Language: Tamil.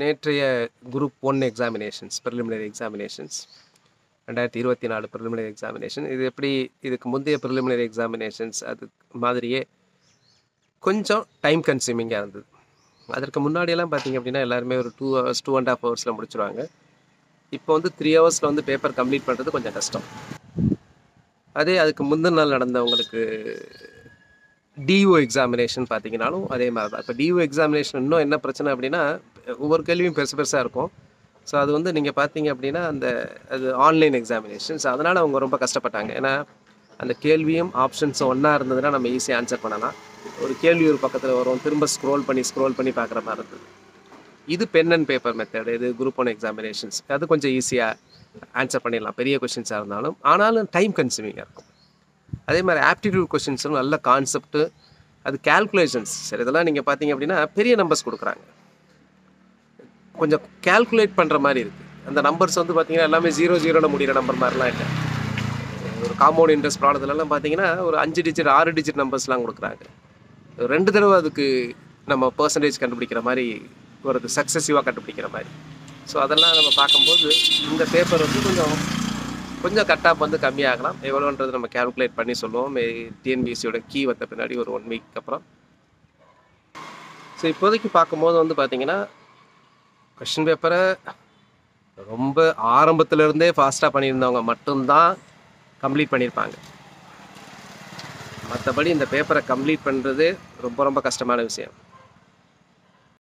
நேற்றைய group 1 examinations preliminary examinations 2024 preliminary examination இது எப்படி இதுக்கு முந்தைய ப்ரிலிமினரி எக்ஸாமினேஷன்ஸ் அது மாதிரியே கொஞ்சம் டைம் கன்சியூமிங்காக இருந்தது. அதற்கு முன்னாடியெல்லாம் பார்த்திங்க அப்படின்னா எல்லாருமே ஒரு 2 hours 2.5 hours முடிச்சுருவாங்க. இப்போ வந்து 3 hours வந்து பேப்பர் கம்ப்ளீட் பண்ணுறது கொஞ்சம் கஷ்டம். அதே அதுக்கு முந்தின நாள் நடந்தவங்களுக்கு டிஓ எக்ஸாமினேஷன் பார்த்தீங்கன்னாலும் அதே மாதிரி தான். இப்போ டிஓ எக்ஸாமினேஷன் இன்னும் என்ன பிரச்சனை அப்படின்னா ஒவ்வொரு கேள்வியும் பெருசாக இருக்கும். ஸோ அது வந்து நீங்கள் பார்த்தீங்க அப்படின்னா அது ஆன்லைன் எக்ஸாமினேஷன்ஸ், அதனால் அவங்க ரொம்ப கஷ்டப்பட்டாங்க. ஏன்னா அந்த கேள்வியும் ஆப்ஷன்ஸும் ஒன்றா இருந்ததுன்னா நம்ம ஈஸியாக ஆன்சர் பண்ணலாம். ஒரு கேள்வி ஒரு பக்கத்தில் வரும், திரும்ப ஸ்க்ரோல் பண்ணி பார்க்குற மாதிரி இருந்தது. இது பென் அண்ட் பேப்பர் மெத்தட், இது குரூப் 1 எக்ஸாமினேஷன்ஸ். அது கொஞ்சம் ஈஸியாக ஆன்சர் பண்ணிடலாம் பெரிய கொஷின்ஸாக இருந்தாலும். ஆனாலும் டைம் கன்சியூமிங்காக இருக்கும். அதே மாதிரி ஆப்டிடியூட் கொஷின்ஸும் நல்ல கான்செப்ட்டு, அது கேல்குலேஷன்ஸ். சரி, இதெல்லாம் நீங்கள் பார்த்தீங்க அப்படின்னா பெரிய நம்பர்ஸ் கொடுக்குறாங்க, கொஞ்சம் கேல்குலேட் பண்ணுற மாதிரி இருக்குது. அந்த நம்பர்ஸ் வந்து பார்த்தீங்கன்னா எல்லாமே 0 முடிகிற நம்பர் மாதிரிலாம் இல்லை. ஒரு காம்பவுண்ட் இன்ட்ரெஸ்ட் ப்ராப்ளத்துலலாம் பார்த்தீங்கன்னா ஒரு 5 டிஜிட் 6 டிஜிட் நம்பர்ஸ்லாம் கொடுக்குறாங்க. 2 தடவை அதுக்கு நம்ம பர்சன்டேஜ் கண்டுபிடிக்கிற மாதிரி வருது, சக்ஸஸிவாக கண்டுபிடிக்கிற மாதிரி. ஸோ அதெல்லாம் நம்ம பார்க்கும்போது இந்த பேப்பர் வந்து கொஞ்சம் கட் ஆஃப் வந்து கம்மியாகலாம். எவ்வளோன்றது நம்ம கேல்குலேட் பண்ணி சொல்லுவோம் டிஎன்பிஎஸ்சியோட கீ வந்த பின்னாடி ஒரு 1 வீக் அப்புறம். ஸோ இப்போதைக்கு பார்க்கும்போது வந்து பார்த்திங்கன்னா கொஷின் பேப்பரை ரொம்ப ஆரம்பத்துலேருந்தே ஃபாஸ்ட்டாக பண்ணியிருந்தவங்க மட்டும்தான் கம்ப்ளீட் பண்ணியிருப்பாங்க. மற்றபடி இந்த பேப்பரை கம்ப்ளீட் பண்ணுறது ரொம்ப ரொம்ப கஷ்டமான விஷயம்.